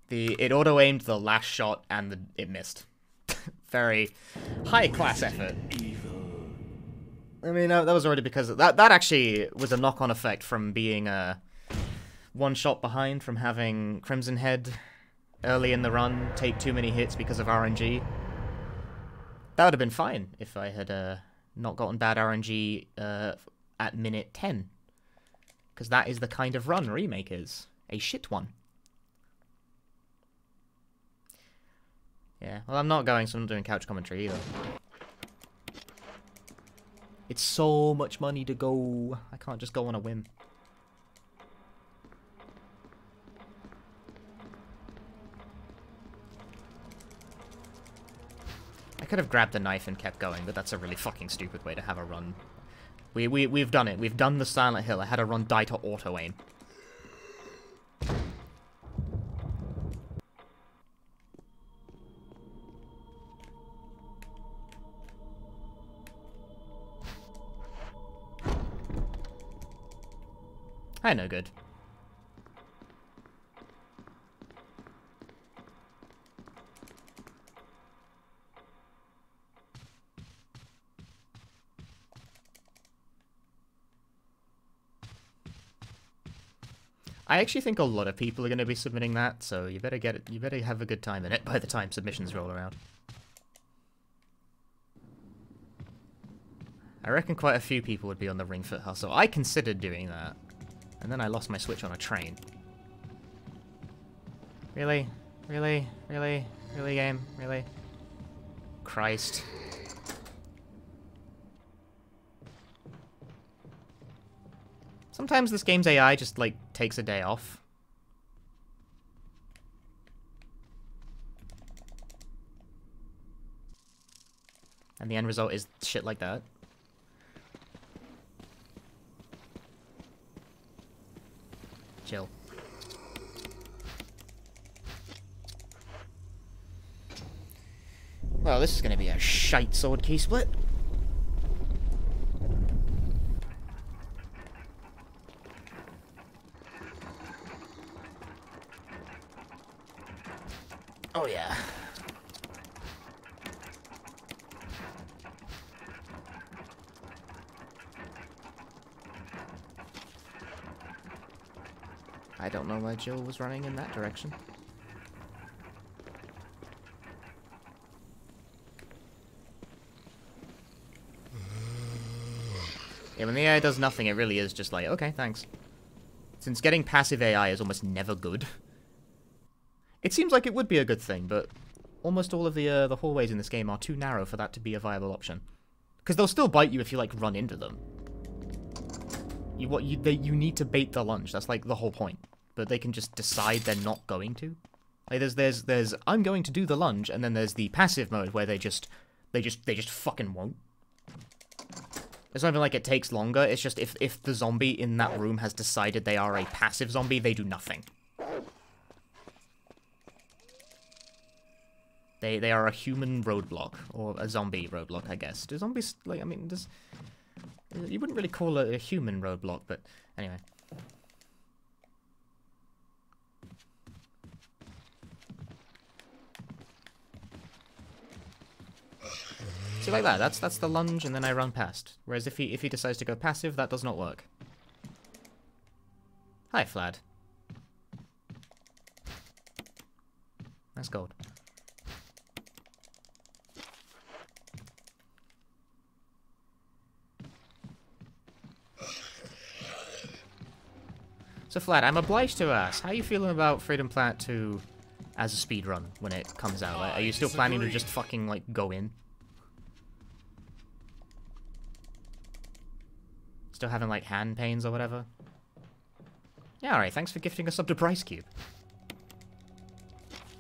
It auto-aimed the last shot and it missed. Very high-class effort. I mean, that was already because that actually was a knock-on effect from being one shot behind from having Crimson Head early in the run take too many hits because of RNG. That would have been fine if I had not gotten bad RNG at minute 10. Because that is the kind of run Remake is. A shit one. Yeah, well, I'm not going, so I'm not doing couch commentary either. It's so much money to go. I can't just go on a whim. I could have grabbed the knife and kept going, but that's a really fucking stupid way to have a run. We've done it. We've done the Silent Hill. I had a run die to auto-aim. I know good. I actually think a lot of people are going to be submitting that, so you better get it. You better have a good time in it by the time submissions roll around. I reckon quite a few people would be on the Ring Fit Hustle. I considered doing that, and then I lost my Switch on a train. Really? Really? Really? Really, game? Really? Christ. Sometimes this game's AI just, like, takes a day off. And the end result is shit like that. Chill. Well, this is gonna be a shite sword key split. Oh yeah. I don't know why Jill was running in that direction. Yeah, when the AI does nothing, it really is just like, okay, thanks. Since getting passive AI is almost never good. It seems like it would be a good thing, but almost all of the hallways in this game are too narrow for that to be a viable option. Because they'll still bite you if you, like, run into them. You need to bait the lunge. That's, like, the whole point. But they can just decide they're not going to. Like, there's I'm going to do the lunge, and then there's the passive mode where they just fucking won't. It's not even like it takes longer. It's just if the zombie in that room has decided they are a passive zombie, they do nothing. They are a human roadblock, or a zombie roadblock, I guess. Do zombies, like, I mean, you wouldn't really call it a human roadblock, but anyway. See, like that, that's the lunge, and then I run past. Whereas if he decides to go passive, that does not work. Hi, Flad. That's gold. So, Flad, I'm obliged to ask, how are you feeling about Freedom Planet 2 as a speedrun when it comes out? Like, are you still planning to just fucking, like, go in? Still having, like, hand pains or whatever? Yeah, alright, thanks for gifting a sub to Bryce Cube.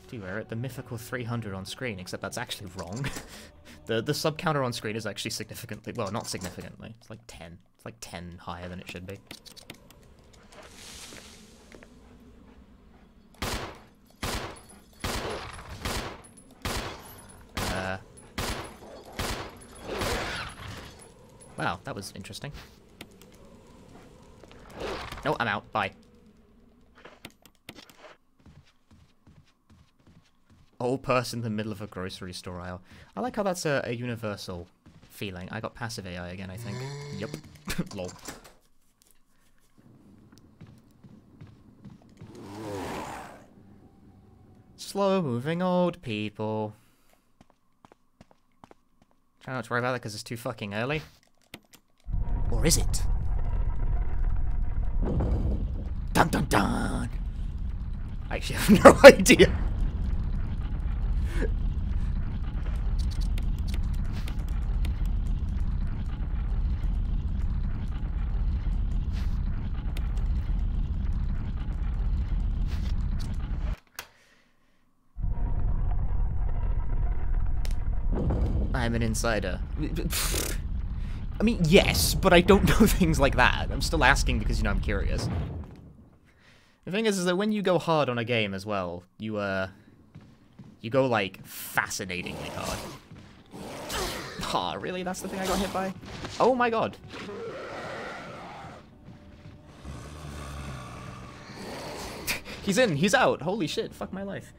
Dude, we're at the mythical 300 on screen, except that's actually wrong. The sub counter on screen is actually significantly, well, not significantly, it's like 10. It's like 10 higher than it should be. Wow, that was interesting. No, I'm out. Bye. whole person in the middle of a grocery store aisle. I like how that's a universal feeling. I got passive AI again, I think. Yep. Lol. Slow-moving old people. Try not to worry about that because it's too fucking early. Or is it? Dun dun dun! I actually have no idea. I'm an insider. I mean, yes, but I don't know things like that. I'm still asking because, you know, I'm curious. The thing is that when you go hard on a game as well, you go, like, fascinatingly hard. Aw, really? That's the thing I got hit by? Oh my god. He's in, he's out. Holy shit, fuck my life.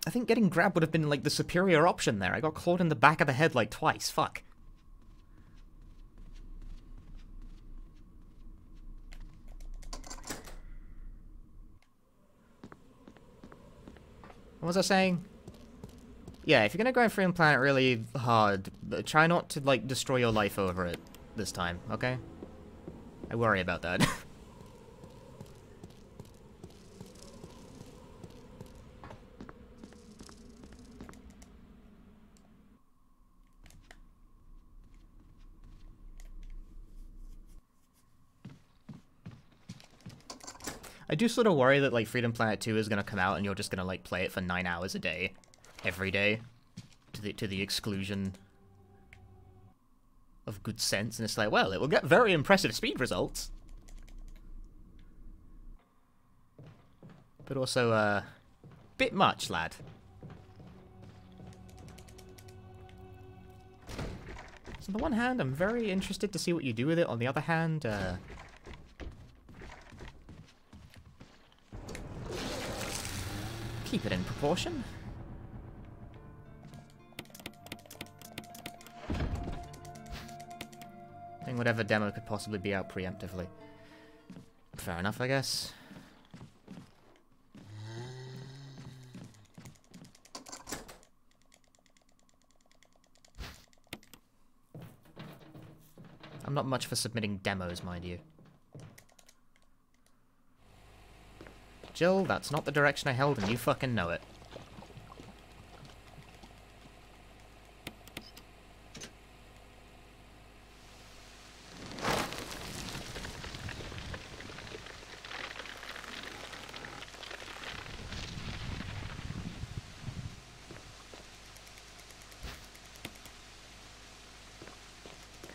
I think getting grabbed would have been, like, the superior option there. I got clawed in the back of the head, like, twice. Fuck. What was I saying? Yeah, if you're gonna go in Freedom Planet really hard, try not to, like, destroy your life over it this time, okay? I worry about that. I do sort of worry that, like, Freedom Planet 2 is gonna come out and you're just gonna, like, play it for 9 hours a day. Every day. To the exclusion of good sense. And it's like, well, it will get very impressive speed results. But also, bit much, lad. So on the one hand, I'm very interested to see what you do with it. On the other hand, keep it in proportion. I think whatever demo could possibly be out preemptively. Fair enough, I guess. I'm not much for submitting demos, mind you. Jill, that's not the direction I held, and you fucking know it.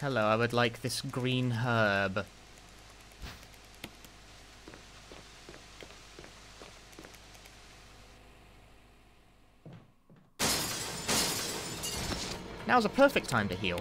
Hello, I would like this green herb. Now's a perfect time to heal.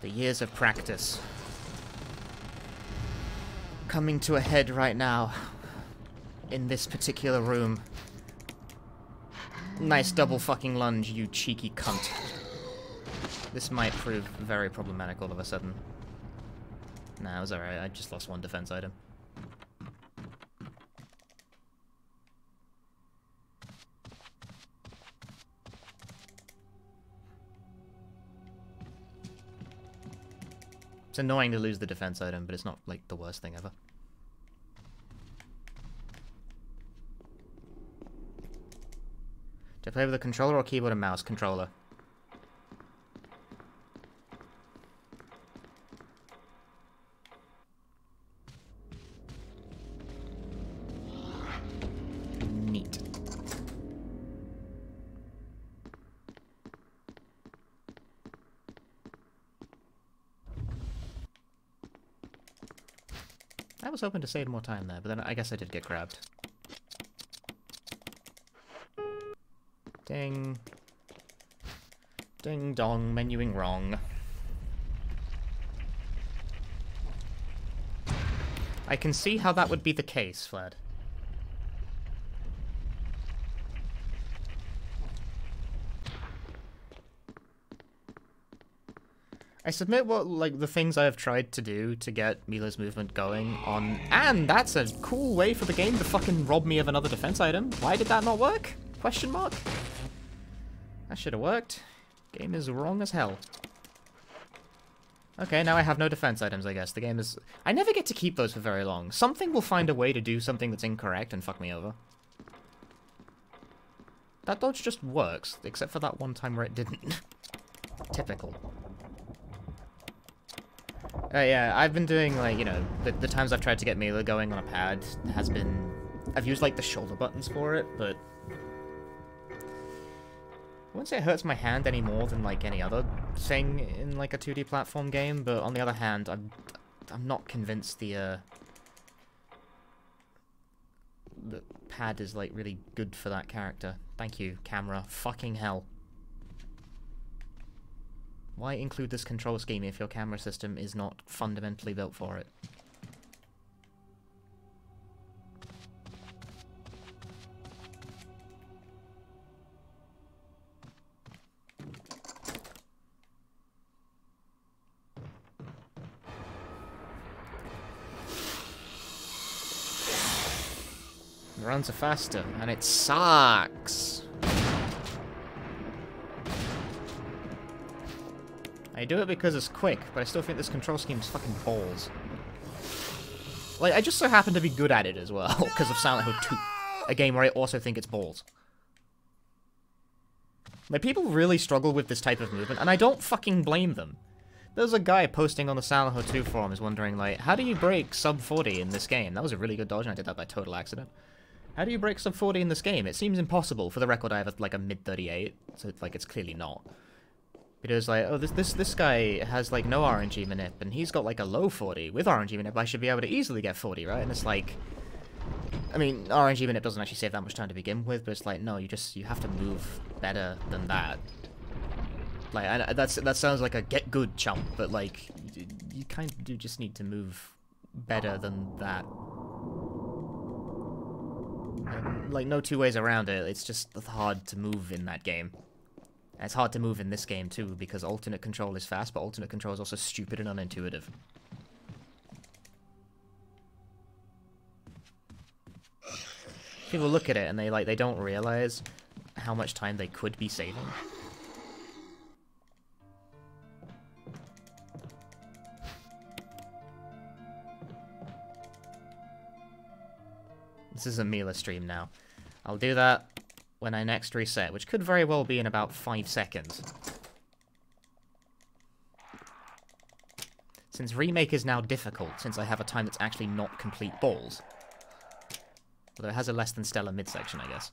The years of practice coming to a head right now in this particular room. Nice double fucking lunge, you cheeky cunt. This might prove very problematic all of a sudden. Nah, it was alright, I just lost one defense item. It's annoying to lose the defense item, but it's not, like, the worst thing ever. Do I play with a controller or keyboard and mouse? Controller. Neat. I was hoping to save more time there, but then I guess I did get grabbed. Ding. Ding dong, menuing wrong. I can see how that would be the case, Fled. I submit what, like, the things I have tried to do to get Mila's movement going on... And that's a cool way for the game to fucking rob me of another defense item. Why did that not work? Question mark? That should have worked. Game is wrong as hell. Okay, now I have no defense items, I guess. The game is... I never get to keep those for very long. Something will find a way to do something that's incorrect and fuck me over. That dodge just works, except for that one time where it didn't. Typical. Yeah, I've been doing, like, you know, the times I've tried to get Mila going on a pad has been... I've used, like, the shoulder buttons for it, but... I wouldn't say it hurts my hand any more than, like, any other thing in, like, a 2D platform game, but on the other hand, I'm not convinced the pad is, like, really good for that character. Thank you, camera. Fucking hell. Why include this control scheme if your camera system is not fundamentally built for it? The runs are faster, and it sucks. I do it because it's quick, but I still think this control scheme is fucking balls. Like, I just so happen to be good at it as well, because of Silent Hill 2, a game where I also think it's balls. Like, people really struggle with this type of movement, and I don't fucking blame them. There's a guy posting on the Silent Hill 2 forums wondering, like, how do you break sub 40 in this game? That was a really good dodge, and I did that by total accident. How do you break sub 40 in this game? It seems impossible. For the record, I have, like, a mid 38, so, like, it's clearly not. But it was like, oh, this guy has, like, no RNG manip, and he's got, like, a low 40. With RNG manip, I should be able to easily get 40, right? And it's like... I mean, RNG manip doesn't actually save that much time to begin with, but it's like, no, you have to move better than that. Like, that sounds like a get good chump, but, like, you kind of do just need to move better than that. Like, no two ways around it. It's just hard to move in that game. And it's hard to move in this game, too, because alternate control is fast, but alternate control is also stupid and unintuitive. People look at it and they don't realize how much time they could be saving. This is a Mila stream now. I'll do that when I next reset, which could very well be in about 5 seconds. Since Remake is now difficult, since I have a time that's actually not complete balls. Although it has a less than stellar midsection, I guess.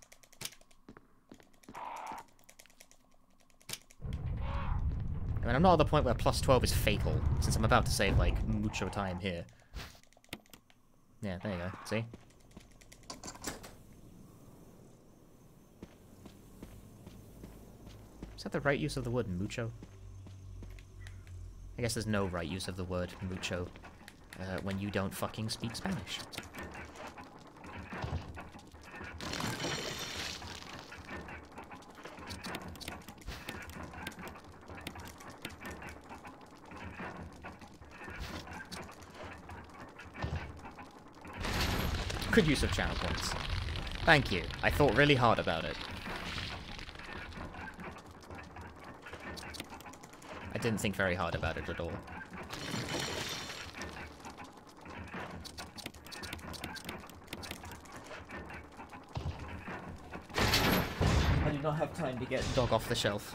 I mean, I'm not at the point where plus 12 is fatal, since I'm about to save, like, mucho time here. Yeah, there you go, see? Is that the right use of the word mucho? I guess there's no right use of the word mucho when you don't fucking speak Spanish. Good use of channel points. Thank you. I thought really hard about it. I didn't think very hard about it at all. do not have time to get dog off the shelf.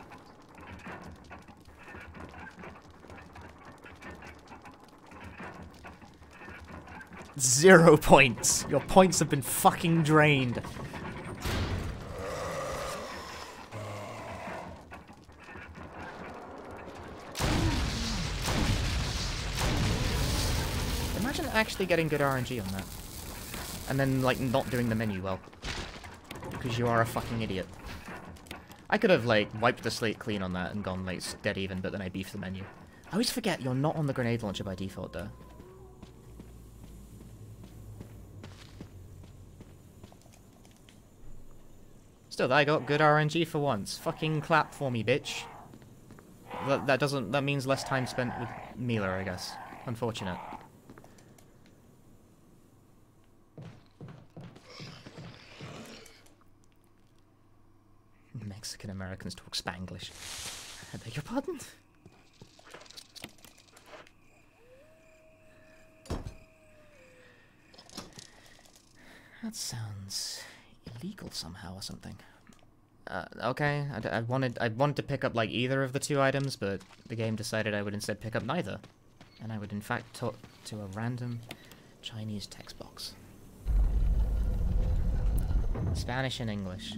Zero points. Your points have been fucking drained. Imagine actually getting good RNG on that. And then, like, not doing the menu well. Because you are a fucking idiot. I could have, like, wiped the slate clean on that and gone, like, dead even, but then I beefed the menu. I always forget you're not on the grenade launcher by default, though. Still, I got good RNG for once. Fucking clap for me, bitch. That means less time spent with Mila, I guess. Unfortunate. Mexican Americans talk Spanglish. I beg your pardon? That sounds illegal somehow or something. Okay, I wanted to pick up like either of the two items, but the game decided I would instead pick up neither. And I would in fact talk to a random Chinese text box. Spanish and English.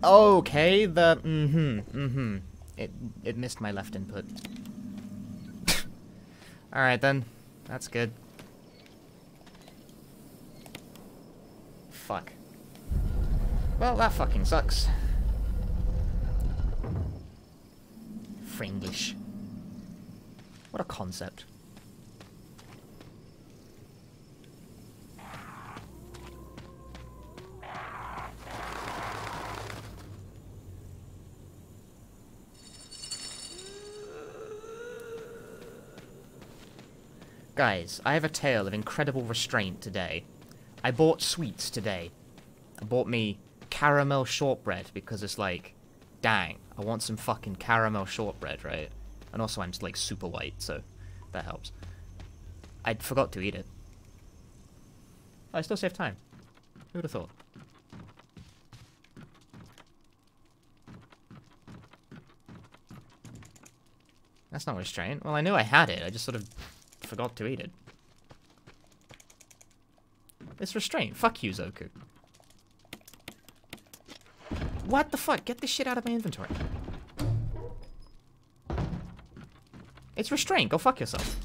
Okay, It missed my left input. Alright then. That's good. Fuck. Well, that fucking sucks. Fringlish. What a concept. Guys, I have a tale of incredible restraint today. I bought sweets today. I bought me caramel shortbread because it's like, dang, I want some fucking caramel shortbread, right? And also I'm just like super white, so that helps. I forgot to eat it. I still save time. Who would have thought? That's not restraint. Well, I knew I had it, I just sort of forgot to eat it. It's restraint. Fuck you, Zoku. What the fuck? Get this shit out of my inventory. It's restraint. Go fuck yourself.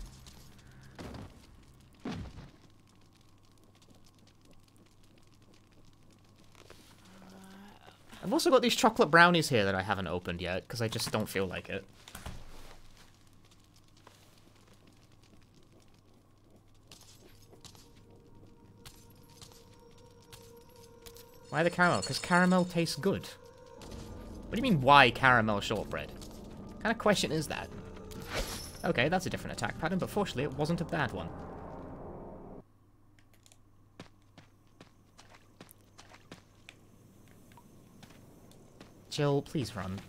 I've also got these chocolate brownies here that I haven't opened yet, because I just don't feel like it. Why the caramel? Because caramel tastes good. What do you mean, why caramel shortbread? What kind of question is that? Okay, that's a different attack pattern, but fortunately it wasn't a bad one. Jill, please run.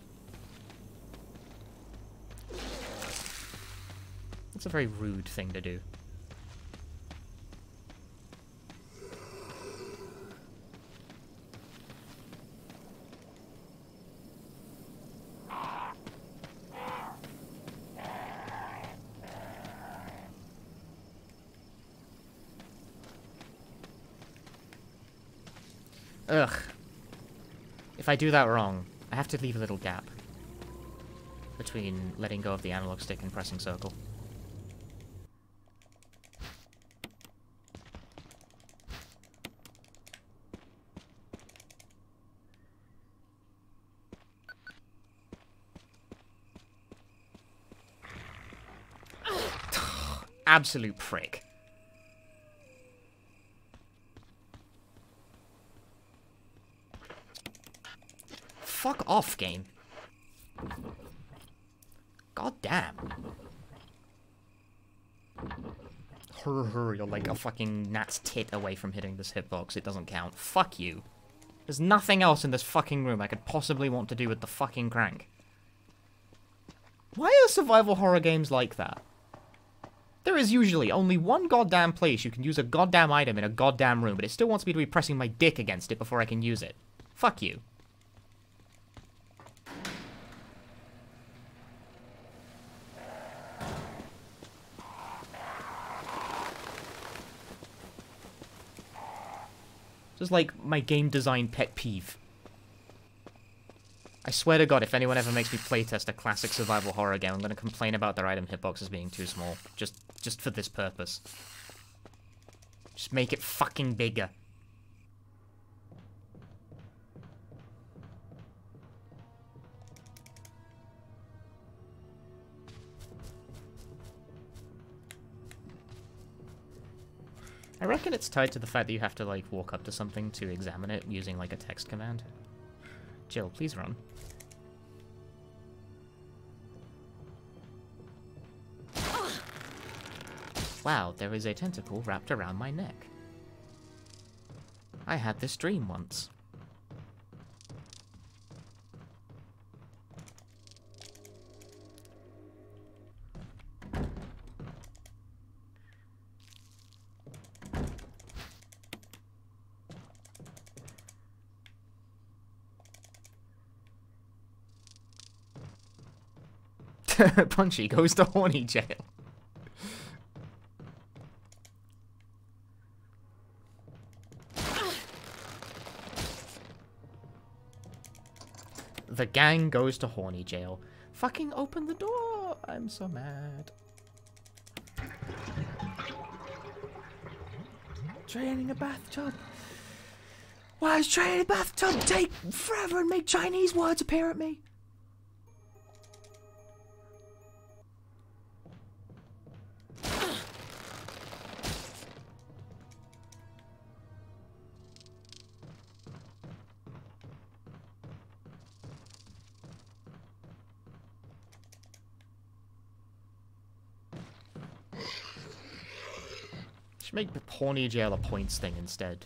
That's a very rude thing to do. Ugh. If I do that wrong, I have to leave a little gap between letting go of the analog stick and pressing circle. Absolute prick. Fuck off, game. God damn. You're like a fucking gnat's tit away from hitting this hitbox. It doesn't count. Fuck you. There's nothing else in this fucking room I could possibly want to do with the fucking crank. Why are survival horror games like that? There is usually only one goddamn place you can use a goddamn item in a goddamn room, but it still wants me to be pressing my dick against it before I can use it. Fuck you. This is like my game design pet peeve. I swear to God, if anyone ever makes me playtest a classic survival horror game, I'm going to complain about their item hitboxes being too small. Just for this purpose. Just make it fucking bigger. I reckon it's tied to the fact that you have to, like, walk up to something to examine it using, like, a text command. Jill, please run. Wow, there is a tentacle wrapped around my neck. I had this dream once. Punchy goes to horny jail. The gang goes to horny jail. Fucking open the door! I'm so mad. Training a bathtub. Why is training a bathtub take forever and make Chinese words appear at me? Make horny jail a points thing instead.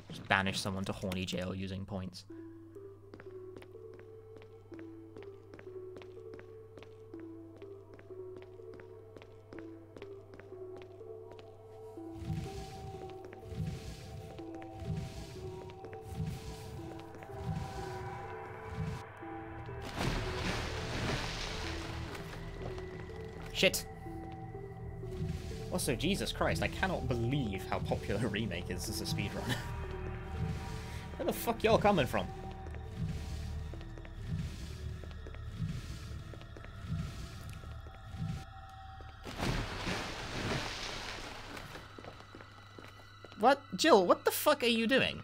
Just banish someone to horny jail using points. Shit. Also, Jesus Christ, I cannot believe how popular Remake is as a speedrun. Where the fuck y'all coming from? What? Jill, what the fuck are you doing?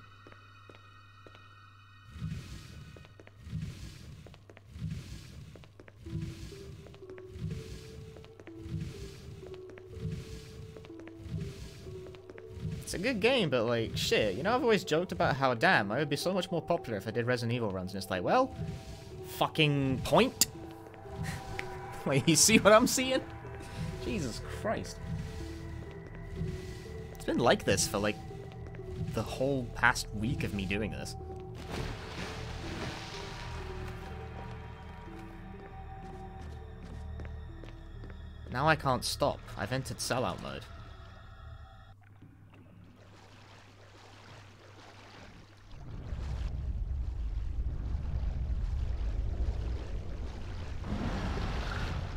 It's a good game, but like, shit, you know, I've always joked about how, damn, I would be so much more popular if I did Resident Evil runs, and it's like, well, fucking point? Wait, you see what I'm seeing? Jesus Christ. It's been like this for, like, the whole past week of me doing this. Now I can't stop. I've entered sellout mode.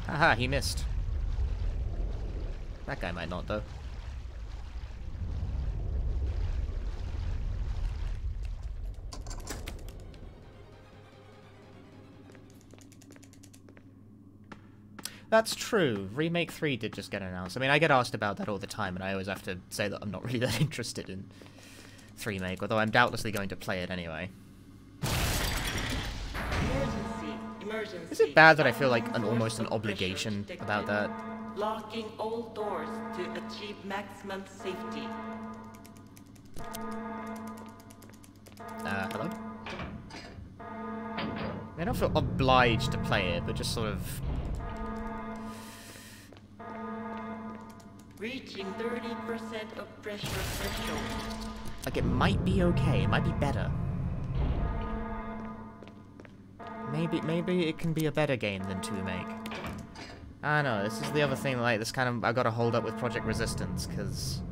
Haha, he missed. That guy might not, though. That's true. Remake 3 did just get announced. I mean, I get asked about that all the time, and I always have to say that I'm not really that interested in Remake, although I'm doubtlessly going to play it anyway. Is it bad that I feel like almost an obligation about that? Locking all doors to achieve maximum safety. Hello? I don't feel obliged to play it, but just sort of... Reaching 30% of pressure threshold. Like, it might be okay, it might be better. Maybe it can be a better game than 2 Make. I don't know, this is the other thing, like, this kind of, I've got to hold up with Project Resistance, because...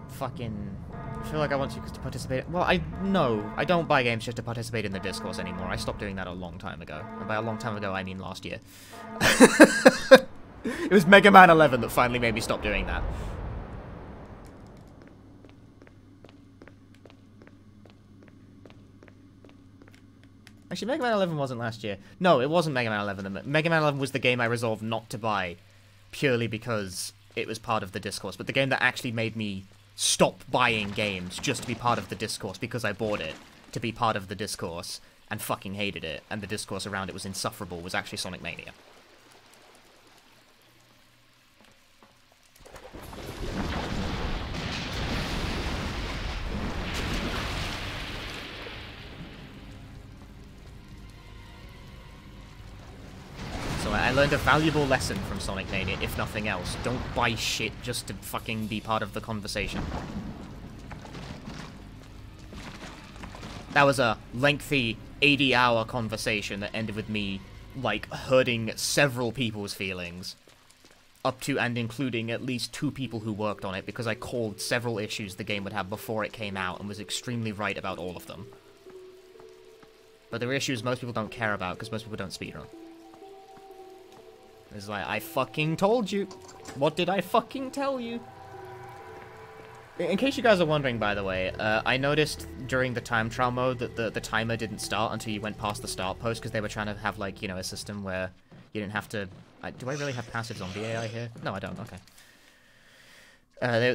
Fucking... I feel like I want you to participate... Well, no, I don't buy games just to participate in the discourse anymore. I stopped doing that a long time ago. And by a long time ago, I mean last year. It was Mega Man 11 that finally made me stop doing that. Actually, Mega Man 11 wasn't last year. No, it wasn't Mega Man 11. Mega Man 11 was the game I resolved not to buy, purely because it was part of the discourse. But the game that actually made me stop buying games just to be part of the discourse because I bought it to be part of the discourse and fucking hated it, and the discourse around it was insufferable, was actually Sonic Mania. So I learned a valuable lesson from Sonic Mania, if nothing else. Don't buy shit just to fucking be part of the conversation. That was a lengthy 80-hour conversation that ended with me, like, hurting several people's feelings. Up to and including at least 2 people who worked on it, because I called several issues the game would have before it came out and was extremely right about all of them. But there are issues most people don't care about, because most people don't speedrun. It's like, I fucking told you. What did I fucking tell you? In case you guys are wondering, by the way, I noticed during the time trial mode that the timer didn't start until you went past the start post, because they were trying to have, like, you know, a system where you didn't have to... do I really have passive zombie AI here? No, I don't. Okay.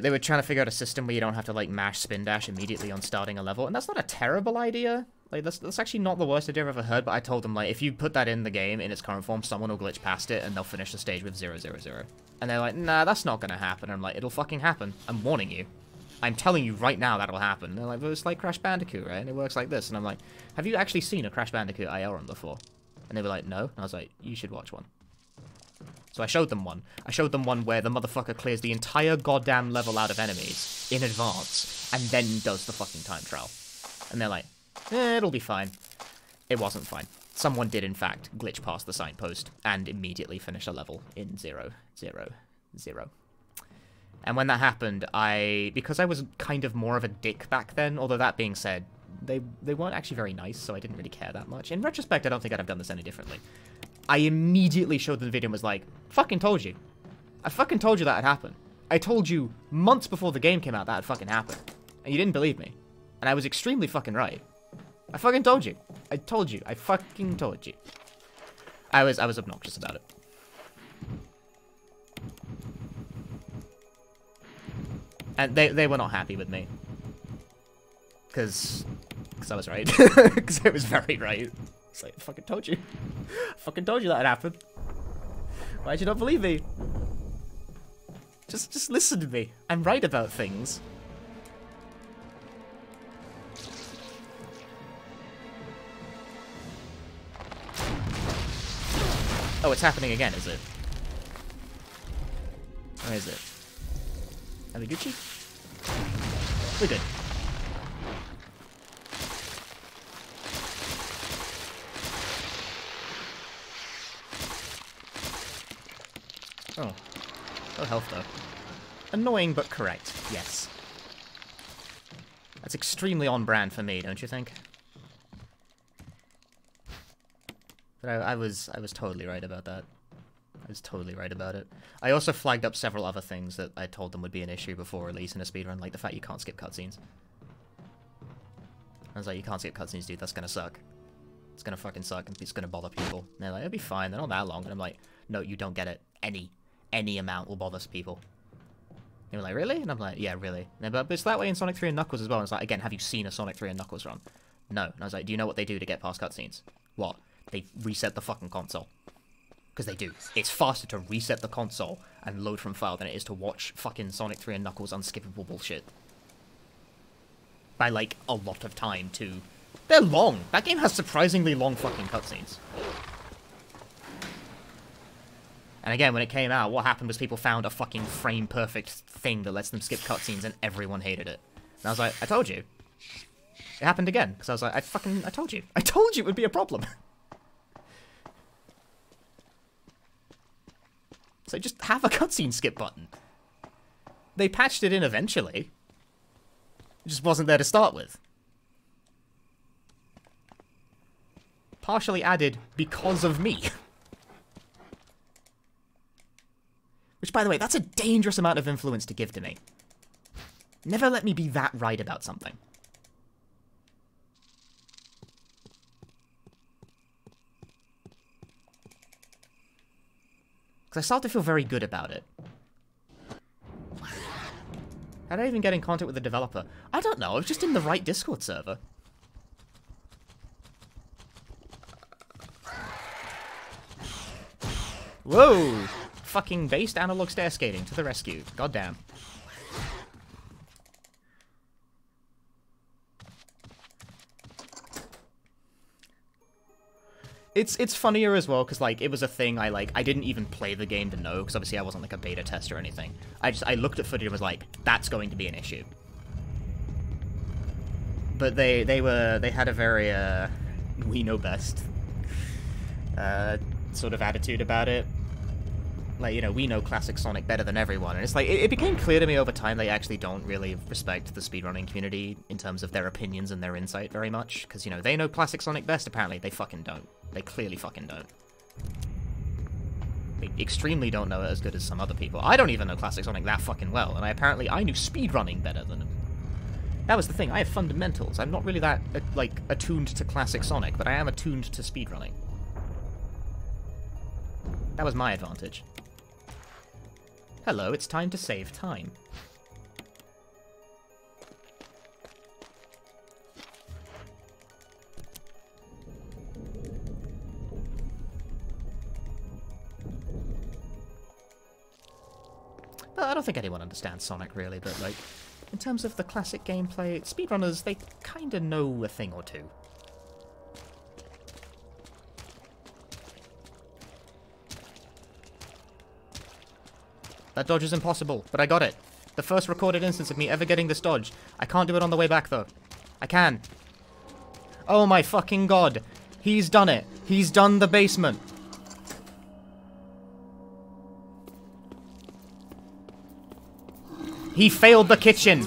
They were trying to figure out a system where you don't have to, like, mash spin dash immediately on starting a level, and that's not a terrible idea. Like, that's actually not the worst idea I've ever heard, but I told them, like, if you put that in the game in its current form, someone will glitch past it, and they'll finish the stage with 0, 0, 0. And they're like, nah, that's not gonna happen. And I'm like, it'll fucking happen. I'm warning you. I'm telling you right now that'll happen. And they're like, well, it's like Crash Bandicoot, right? And it works like this. And I'm like, have you actually seen a Crash Bandicoot IL run before? And they were like, no. And I was like, you should watch one. So I showed them one. I showed them one where the motherfucker clears the entire goddamn level out of enemies in advance, and then does the fucking time trial. And they're like, it'll be fine. It wasn't fine. Someone did, in fact, glitch past the signpost and immediately finish a level in 0, 0, 0. And when that happened, because I was kind of more of a dick back then, although that being said, they weren't actually very nice, so I didn't really care that much. In retrospect, I don't think I'd have done this any differently. I immediately showed them the video and was like, fucking told you. I fucking told you that had happened. I told you months before the game came out that had fucking happened. And you didn't believe me. And I was extremely fucking right. I fucking told you. I told you. I fucking told you. I was obnoxious about it. And they were not happy with me. Because I was right. Because I was very right. It's like, I fucking told you. I fucking told you that had happened. Why'd you not believe me? Just listen to me. I'm right about things. Oh, it's happening again, is it? Where is it? Are we Gucci? We're good. Oh. No health, though. Annoying, but correct. Yes. That's extremely on brand for me, don't you think? But I was totally right about that. I was totally right about it. I also flagged up several other things that I told them would be an issue before release in a speedrun, like the fact you can't skip cutscenes. I was like, you can't skip cutscenes, dude, that's gonna suck. It's gonna fucking suck, and it's gonna bother people. And they're like, it'll be fine, they're not that long. And I'm like, no, you don't get it. Any amount will bother people. They were like, really? And I'm like, yeah, really. And but it's that way in Sonic 3 and Knuckles as well. And it's like, again, have you seen a Sonic 3 and Knuckles run? No. And I was like, do you know what they do to get past cutscenes? What? They reset the fucking console. Because they do. It's faster to reset the console and load from file than it is to watch fucking Sonic 3 and Knuckles unskippable bullshit. By, like, a lot of time, too. They're long. That game has surprisingly long fucking cutscenes. And again, when it came out, what happened was people found a fucking frame-perfect thing that lets them skip cutscenes, and everyone hated it. And I was like, I told you. It happened again, because I was like, I told you. I told you it would be a problem. So just have a cutscene skip button. They patched it in eventually. It just wasn't there to start with. Partially added because of me. Which, by the way, that's a dangerous amount of influence to give to me. Never let me be that right about something. Because I started to feel very good about it. How did I even get in contact with the developer? I don't know, I was just in the right Discord server. Whoa! Fucking based analog stair skating to the rescue. Goddamn. It's funnier as well, because, like, it was a thing I didn't even play the game to know, because obviously I wasn't, like, a beta tester or anything. I looked at footage and was like, that's going to be an issue. But they had a very, we know best, sort of attitude about it. Like, you know, we know classic Sonic better than everyone, and it's like, it became clear to me over time they actually don't really respect the speedrunning community in terms of their opinions and their insight very much, because, you know, they know classic Sonic best, apparently they fucking don't. They clearly fucking don't. They extremely don't know it as good as some other people. I don't even know classic Sonic that fucking well, and I knew speedrunning better than him. That was the thing, I have fundamentals. I'm not really that, like, attuned to classic Sonic, but I am attuned to speedrunning. That was my advantage. Hello, it's time to save time. I don't think anyone understands Sonic, really, but, like, in terms of the classic gameplay, speedrunners, they kinda know a thing or two. That dodge is impossible, but I got it. The first recorded instance of me ever getting this dodge. I can't do it on the way back, though. I can. Oh my fucking god. He's done it. He's done the basement. He failed the kitchen.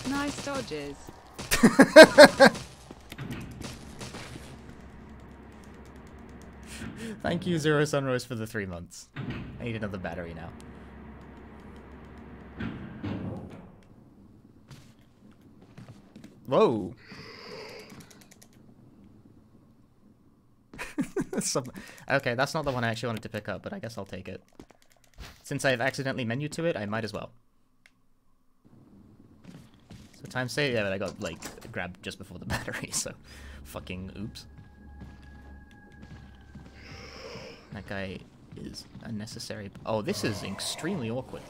Nice dodges. Thank you, Zero Sunrose, for the 3 months. I need another battery now. Whoa. Okay, that's not the one I actually wanted to pick up, but I guess I'll take it. Since I've accidentally menued to it, I might as well. So time save, yeah, but I got, like, grabbed just before the battery, so fucking oops. That guy is unnecessary. Oh, this is extremely awkward.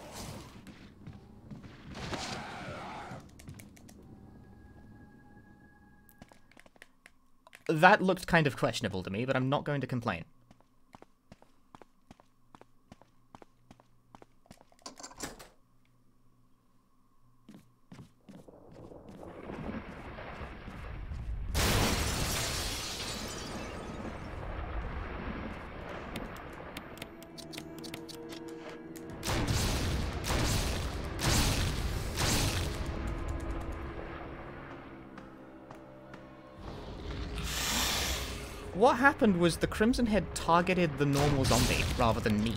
That looked kind of questionable to me, but I'm not going to complain. What happened was the Crimson Head targeted the normal zombie rather than me.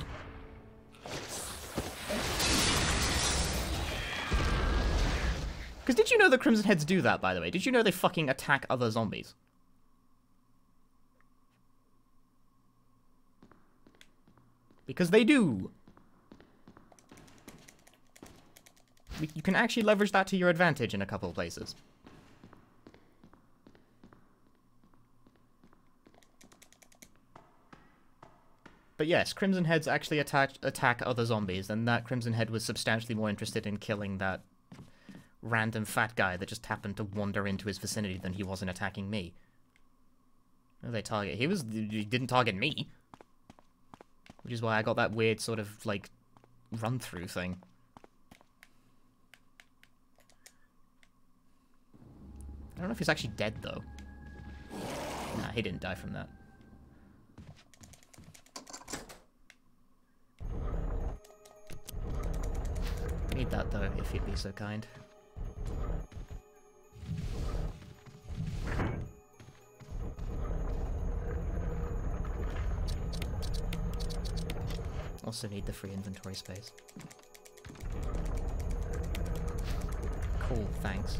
Because did you know that Crimson Heads do that, by the way? Did you know they fucking attack other zombies? Because they do. You can actually leverage that to your advantage in a couple of places. But yes, Crimson Heads actually attack other zombies, and that Crimson Head was substantially more interested in killing that random fat guy that just happened to wander into his vicinity than he was in attacking me. They target. He didn't target me. Which is why I got that weird sort of, like, run-through thing. I don't know if he's actually dead, though. Nah, he didn't die from that. I need that, though, if you'd be so kind. Also need the free inventory space. Cool, thanks.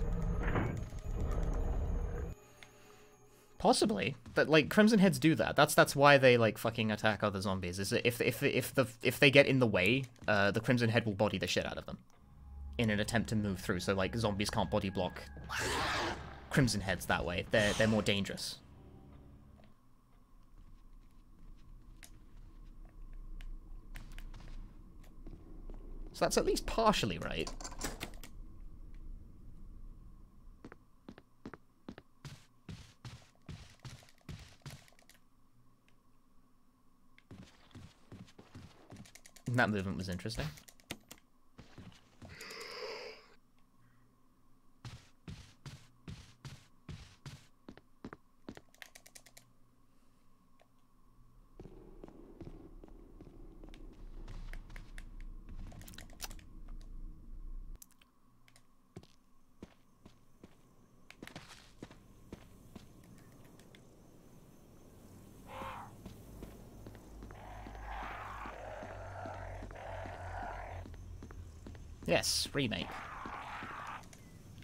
Possibly, but like Crimson Heads do that. That's why they like fucking attack other zombies. Is that if they get in the way, the Crimson Head will body the shit out of them in an attempt to move through. So like zombies can't body block Crimson Heads that way. They're more dangerous. So that's at least partially right. That movement was interesting. Yes, Remake.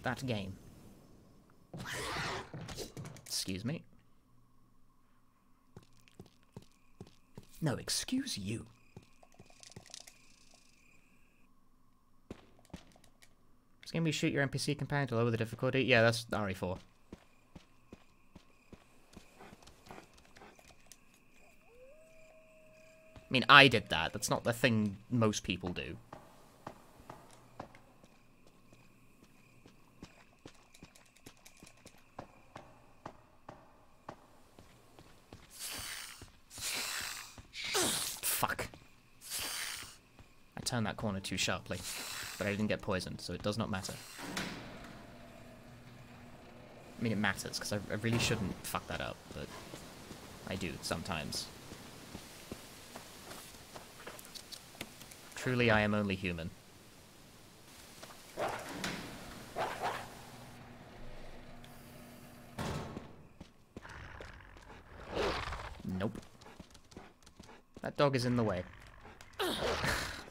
That game. Excuse me. No, excuse you. It's gonna be shoot your NPC companion to lower the difficulty. Yeah, that's RE4. I mean, I did that. That's not the thing most people do. Fuck. I turned that corner too sharply, but I didn't get poisoned, so it does not matter. I mean, it matters, because I really shouldn't fuck that up, but I do sometimes. Truly, I am only human. Nope. That dog is in the way.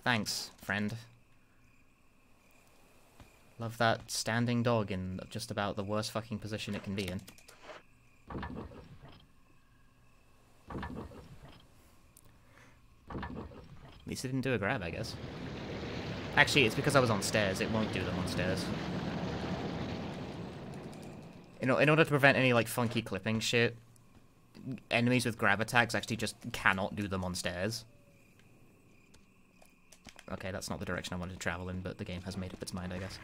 Thanks, friend. Love that standing dog in just about the worst fucking position it can be in. At least it didn't do a grab, I guess. Actually, it's because I was on stairs. It won't do them on stairs. In order to prevent any, like, funky clipping shit, enemies with grab attacks actually just cannot do them on stairs. Okay, that's not the direction I wanted to travel in, but the game has made up its mind, I guess.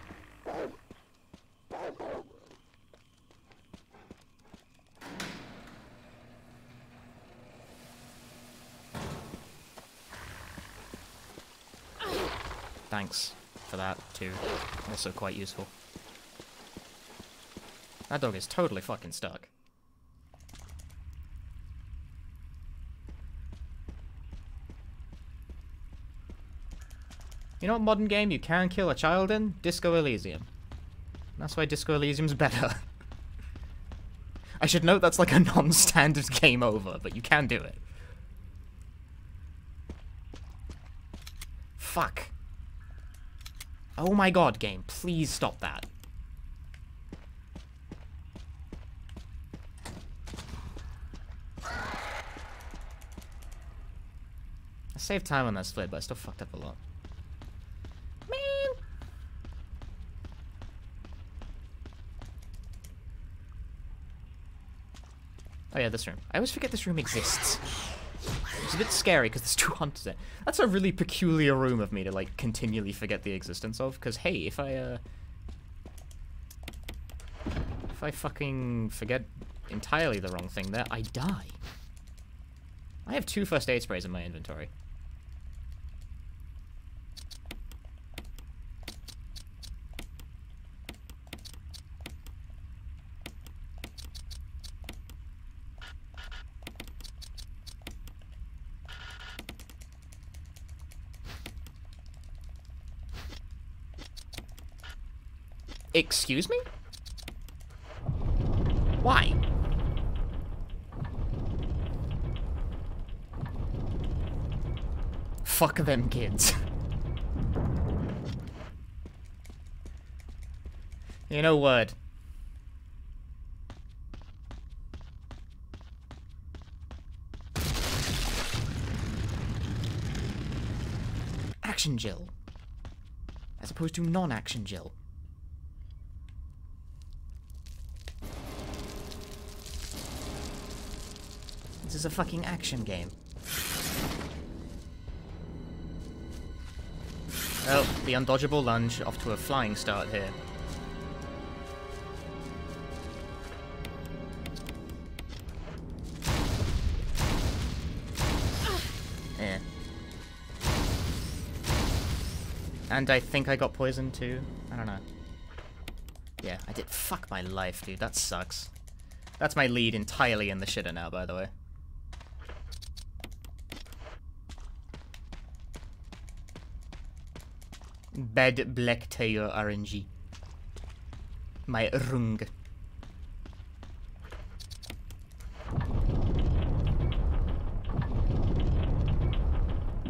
Thanks for that, too. Also quite useful. That dog is totally fucking stuck. You know what modern game you can kill a child in? Disco Elysium. That's why Disco Elysium's better. I should note that's like a non-standard game over, but you can do it. Fuck. Oh my god, game. Please stop that. I saved time on that split, but I still fucked up a lot. Oh yeah, this room. I always forget this room exists. It's a bit scary because there's 2 hunters there. That's a really peculiar room of me to, like, continually forget the existence of. Because, hey, if I fucking forget entirely the wrong thing there, I die. I have 2 first aid sprays in my inventory. Excuse me? Why? Fuck them kids. You know what? action Jill. As opposed to non-action Jill. This is a fucking action game. Oh, the undodgeable lunge off to a flying start here. Yeah. And I think I got poisoned too. I don't know. Yeah, I did. Fuck my life, dude. That sucks. That's my lead entirely in the shitter now, by the way. Bad black tail RNG. My rung.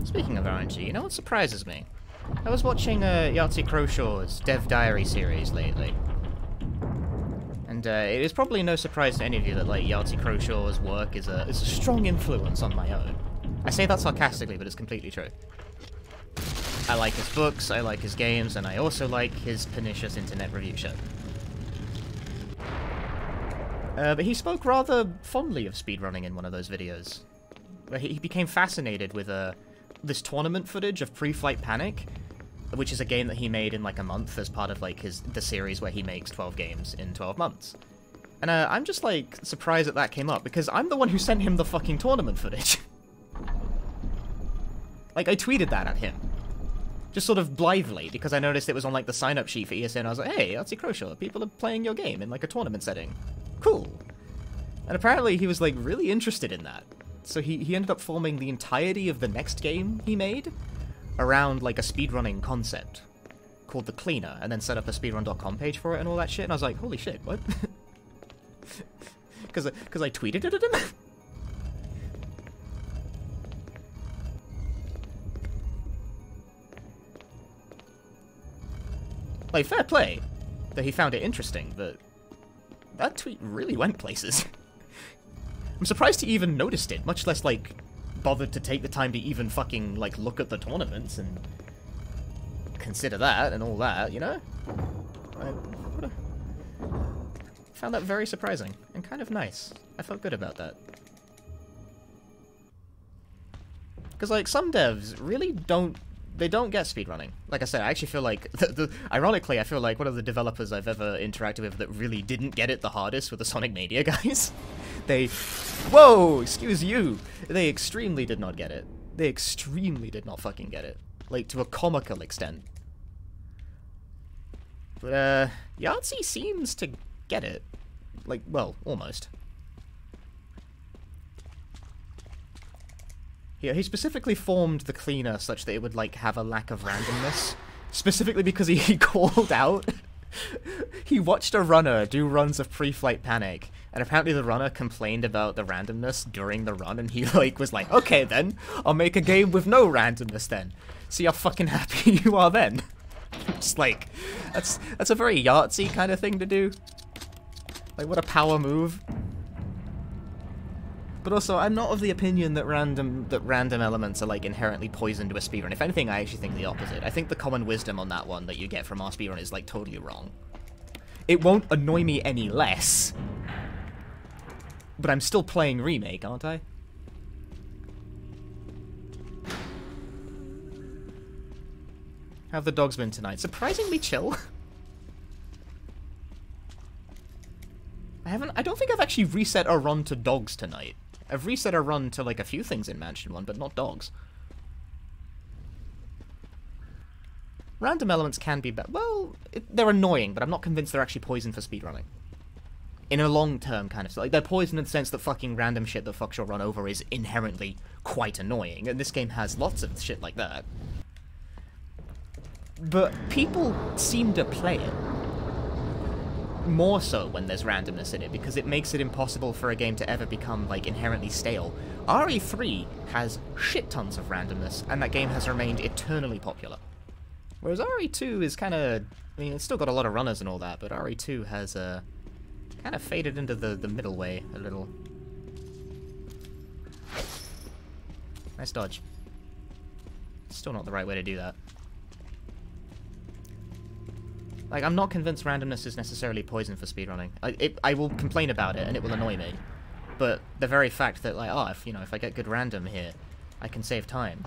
Speaking of RNG, you know what surprises me? I was watching Yahtzee Crowshaw's Dev Diary series lately. And it is probably no surprise to any of you that like Yahtzee Crowshaw's work is a strong influence on my own. I say that sarcastically, but it's completely true. I like his books, I like his games, and I also like his pernicious internet review show. But he spoke rather fondly of speedrunning in one of those videos. Where he became fascinated with this tournament footage of Pre-Flight Panic, which is a game that he made in like a month as part of like the series where he makes 12 games in 12 months. And I'm just like surprised that came up, because I'm the one who sent him the fucking tournament footage. Like, I tweeted that at him. Just sort of blithely, because I noticed it was on, like, the sign-up sheet for ESN. I was like, hey, Yahtzee Crowshaw, people are playing your game in, like, a tournament setting. Cool. And apparently he was, like, really interested in that. So he ended up forming the entirety of the next game he made around, like, a speedrunning concept called The Cleaner, and then set up a speedrun.com page for it and all that shit. And I was like, holy shit, what? Because I tweeted it at him? Like, fair play that he found it interesting, but that tweet really went places. I'm surprised he even noticed it, much less, like, bothered to take the time to even fucking, like, look at the tournaments and consider that and all that, you know? I found that very surprising and kind of nice. I felt good about that. Because, like, some devs really don't get speedrunning. Like I said, I actually feel like, ironically, I feel like one of the developers I've ever interacted with that really didn't get it the hardest were the Sonic Mania guys. Whoa, excuse you! They extremely did not get it. They extremely did not fucking get it. Like, to a comical extent. But, Yahtzee seems to get it. Like, well, almost. Yeah, he specifically formed the Cleaner such that it would, like, have a lack of randomness. Specifically because he called out... he watched a runner do runs of Pre-Flight Panic, and apparently the runner complained about the randomness during the run, and he, like, was like, okay then, I'll make a game with no randomness then. See how fucking happy you are then. Just like, that's a very Yahtzee kind of thing to do. Like, what a power move. But also, I'm not of the opinion that random elements are, like, inherently poison to a speedrun. If anything, I actually think the opposite. I think the common wisdom on that one that you get from our speedrun is, like, totally wrong. It won't annoy me any less. But I'm still playing Remake, aren't I? How have the dogs been tonight? Surprisingly chill. I don't think I've actually reset a run to dogs tonight. I've reset a run to, like, a few things in Mansion 1, but not dogs. Random elements can be bad. Well, they're annoying, but I'm not convinced they're actually poison for speedrunning. In a long-term kind of... Like, they're poison in the sense that fucking random shit that fucks your run over is inherently quite annoying, and this game has lots of shit like that. But people seem to play it. More so when there's randomness in it, because it makes it impossible for a game to ever become, like, inherently stale. RE3 has shit tons of randomness, and that game has remained eternally popular. Whereas RE2 is kind of... I mean, it's still got a lot of runners and all that, but RE2 has, kind of faded into the middle way a little. Nice dodge. Still not the right way to do that. Like, I'm not convinced randomness is necessarily poison for speedrunning. I will complain about it, and it will annoy me. But the very fact that, like, oh, if I get good random here, I can save time.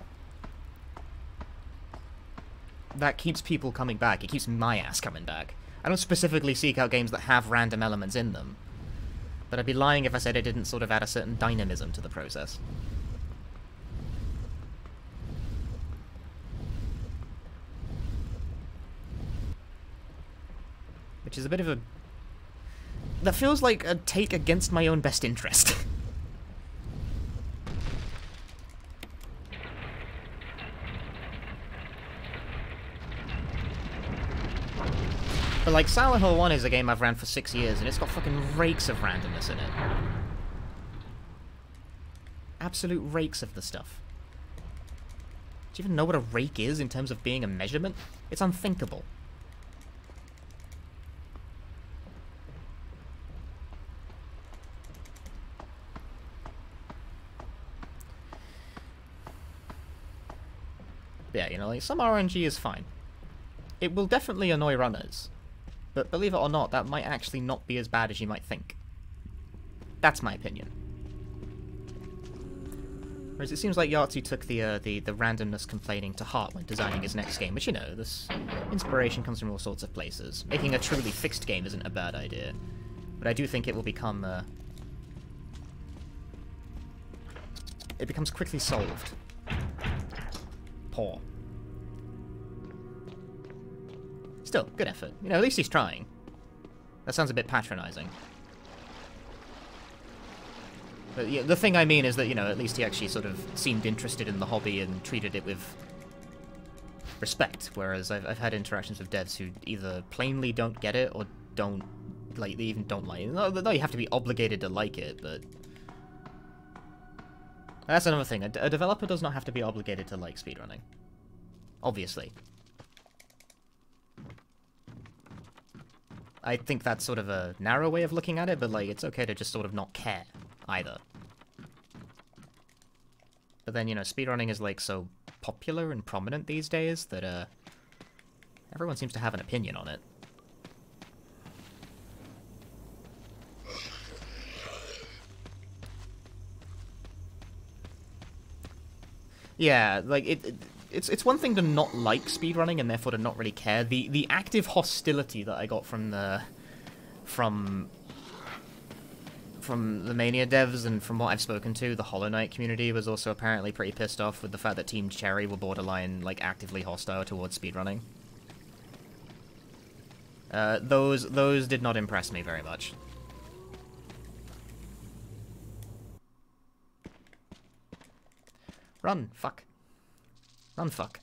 That keeps people coming back. It keeps my ass coming back. I don't specifically seek out games that have random elements in them. But I'd be lying if I said it didn't sort of add a certain dynamism to the process. Which is a bit of a... That feels like a take against my own best interest. But like, Silent Hill 1 is a game I've ran for 6 years, and it's got fucking rakes of randomness in it. Absolute rakes of the stuff. Do you even know what a rake is in terms of being a measurement? It's unthinkable. Yeah, you know, like, some RNG is fine. It will definitely annoy runners. But believe it or not, that might actually not be as bad as you might think. That's my opinion. Whereas it seems like Yahtzee took the randomness complaining to heart when designing his next game, which, you know, this inspiration comes from all sorts of places. Making a truly fixed game isn't a bad idea. But I do think it will become, it becomes quickly solved. Poor. Still, good effort. You know, at least he's trying. That sounds a bit patronizing. But yeah, the thing I mean is that, you know, at least he actually sort of seemed interested in the hobby and treated it with respect, whereas I've had interactions with devs who either plainly don't get it or don't, like, they even don't like it. No, you have to be obligated to like it, but... That's another thing. A developer does not have to be obligated to like speedrunning. Obviously. I think that's sort of a narrow way of looking at it, but, like, it's okay to just sort of not care, either. But then, you know, speedrunning is, like, so popular and prominent these days that, everyone seems to have an opinion on it. Yeah, like, it's one thing to not like speedrunning and therefore to not really care. The active hostility that I got from the Mania devs and from what I've spoken to, the Hollow Knight community was also apparently pretty pissed off with the fact that Team Cherry were borderline, like, actively hostile towards speedrunning. Those did not impress me very much. Run, fuck. Run, fuck.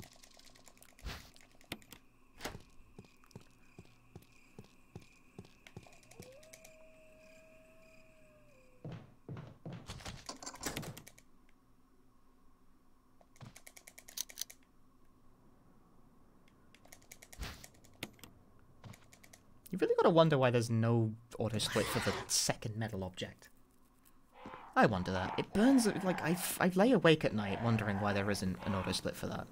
You really gotta wonder why there's no auto-split for the second metal object. I wonder that. It burns, like, I lay awake at night wondering why there isn't an auto-split for that.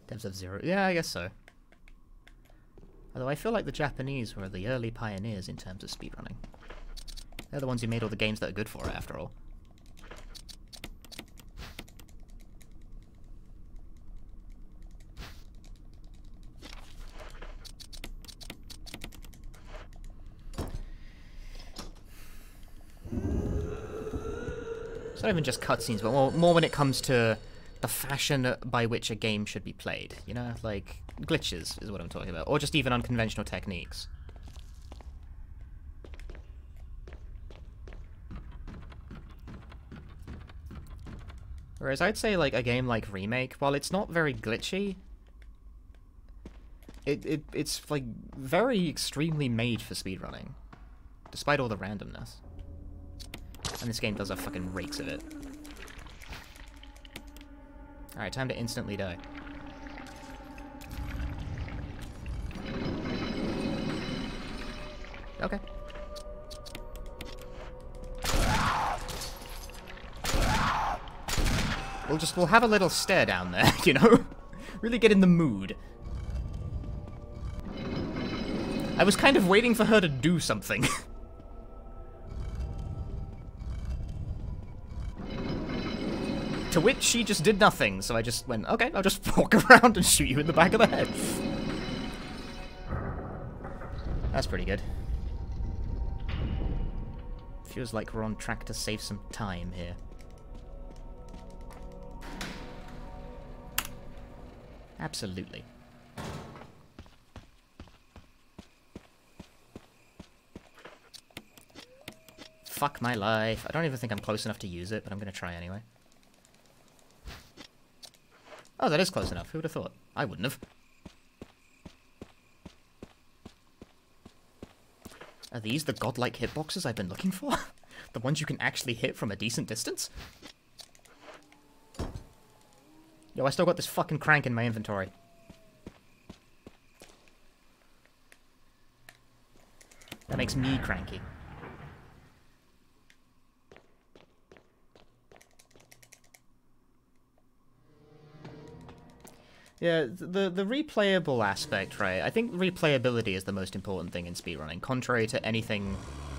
Devs of Zero. Yeah, I guess so. Although I feel like the Japanese were the early pioneers in terms of speedrunning. They're the ones who made all the games that are good for it, after all. It's not even just cutscenes, but more when it comes to the fashion by which a game should be played. You know, like, glitches is what I'm talking about. Or just even unconventional techniques. Whereas I'd say, like, a game like Remake, while it's not very glitchy, it's, like, very extremely made for speedrunning. Despite all the randomness. And this game does have fucking rakes of it. Alright, time to instantly die. Okay. We'll have a little stare down there, you know? Really get in the mood. I was kind of waiting for her to do something. To which she just did nothing, so I just went, okay, I'll just walk around and shoot you in the back of the head. That's pretty good. Feels like we're on track to save some time here. Absolutely. Fuck my life. I don't even think I'm close enough to use it, but I'm gonna try anyway. Oh, that is close enough. Who would have thought? I wouldn't have. Are these the godlike hitboxes I've been looking for? The ones you can actually hit from a decent distance? Yo, I still got this fucking crank in my inventory. That makes me cranky. Yeah, the replayable aspect, right? I think replayability is the most important thing in speedrunning. Contrary to anything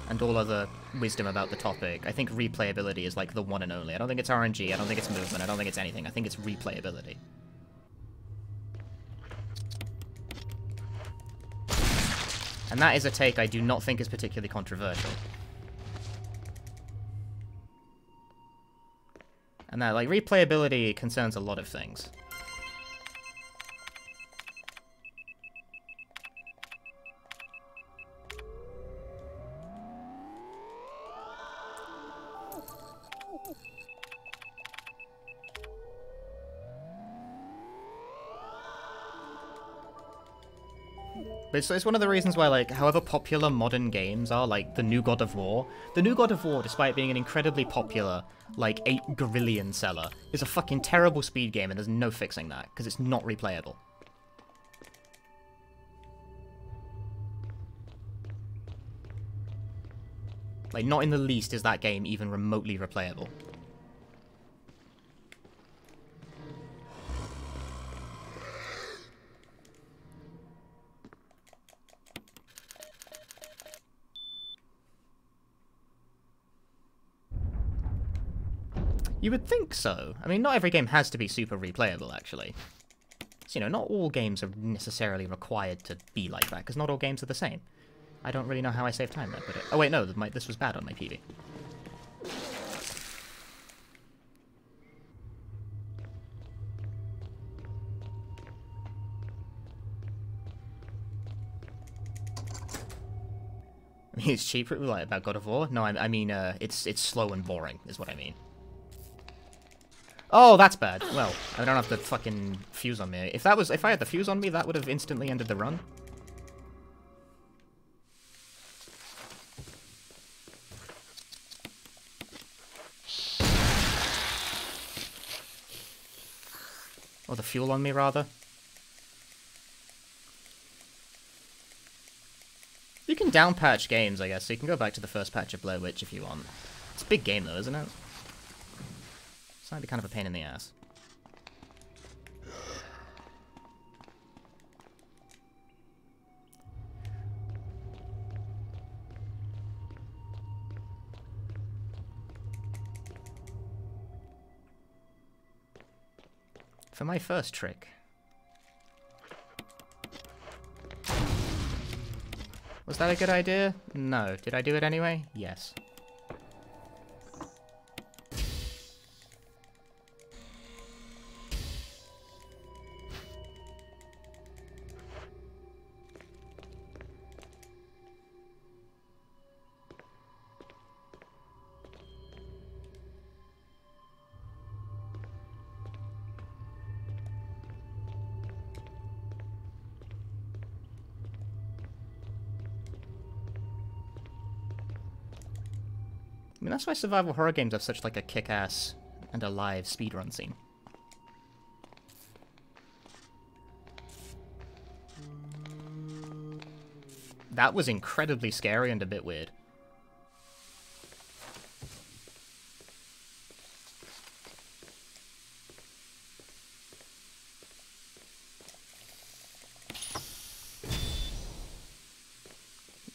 and all other wisdom about the topic, I think replayability is like the one and only. I don't think it's RNG, I don't think it's movement, I don't think it's anything. I think it's replayability. And that is a take I do not think is particularly controversial. And that, like, replayability concerns a lot of things. But it's one of the reasons why, like, however popular modern games are, like the new God of War, despite being an incredibly popular, like, 8 grillion seller, is a fucking terrible speed game, and there's no fixing that, because it's not replayable. Like, not in the least is that game even remotely replayable. You would think so. I mean, not every game has to be super replayable, actually. So, you know, not all games are necessarily required to be like that, because not all games are the same. I don't really know how I saved time there, but... Oh, wait, no, this was bad on my PV. I mean, it's cheaper, like, about God of War? No, I mean, it's slow and boring, is what I mean. Oh, that's bad. Well, I don't have the fucking fuse on me. If I had the fuse on me, that would have instantly ended the run. Or the fuel on me, rather. You can down patch games, I guess, so you can go back to the first patch of Blair Witch if you want. It's a big game, though, isn't it? It's might be kind of a pain in the ass. For my first trick. Was that a good idea? No. Did I do it anyway? Yes. I mean, that's why survival horror games have such, like, a kick-ass and alive speedrun scene. That was incredibly scary and a bit weird.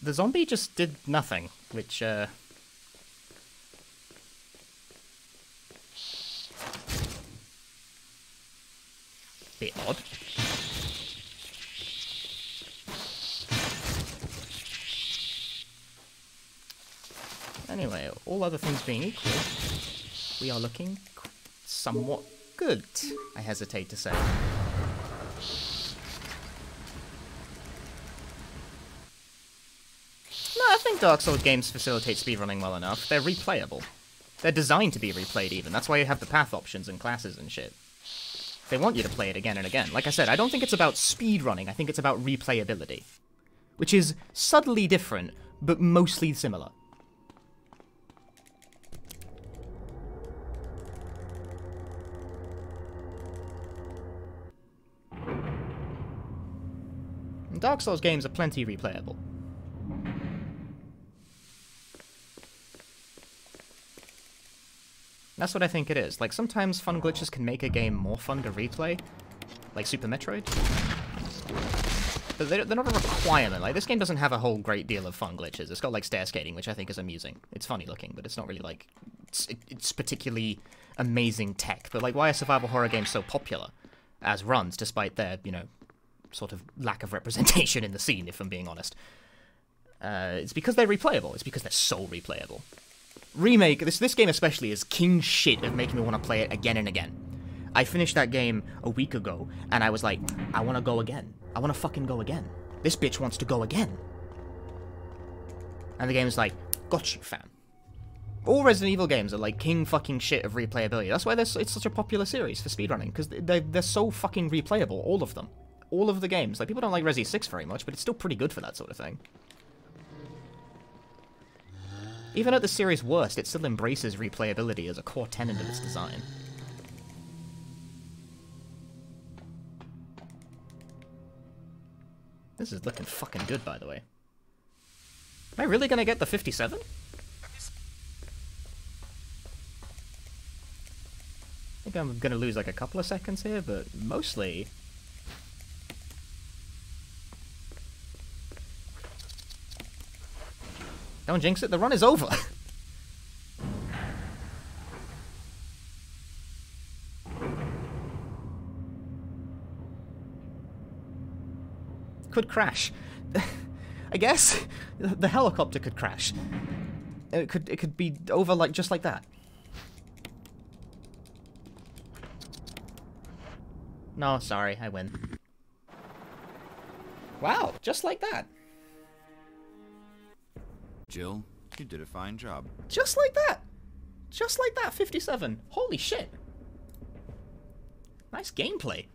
The zombie just did nothing, which, bit odd. Anyway, all other things being equal, we are looking somewhat good, I hesitate to say. No, I think Dark Souls games facilitate speedrunning well enough. They're replayable. They're designed to be replayed even. That's why you have the path options and classes and shit. They want you to play it again and again. Like I said, I don't think it's about speedrunning, I think it's about replayability. Which is subtly different, but mostly similar. And Dark Souls games are plenty replayable. That's what I think it is. Like, sometimes fun glitches can make a game more fun to replay. Like Super Metroid. But they're not a requirement. Like, this game doesn't have a whole great deal of fun glitches. It's got, like, stair skating, which I think is amusing. It's funny looking, but it's not really, like... It's particularly amazing tech. But, like, why are survival horror games so popular as runs, despite their, you know, sort of lack of representation in the scene, if I'm being honest? It's because they're replayable. It's because they're so replayable. Remake, this game especially, is king shit of making me want to play it again and again. I finished that game a week ago, and I was like, I want to go again. I want to fucking go again. This bitch wants to go again. And the game's like, got you, fam. All Resident Evil games are like king fucking shit of replayability. That's why it's such a popular series for speedrunning, because they're so fucking replayable, all of them. All of the games. Like, people don't like Resi 6 very much, but it's still pretty good for that sort of thing. Even at the series' worst, it still embraces replayability as a core tenet of its design. This is looking fucking good, by the way. Am I really gonna get the 57? I think I'm gonna lose like a couple of seconds here, but mostly... Don't jinx it, the run is over! Could crash. I guess the helicopter could crash. It could be over like just like that. No, sorry, I win. Wow, just like that. Jill, you did a fine job. Just like that. Just like that, 57. Holy shit. Nice gameplay.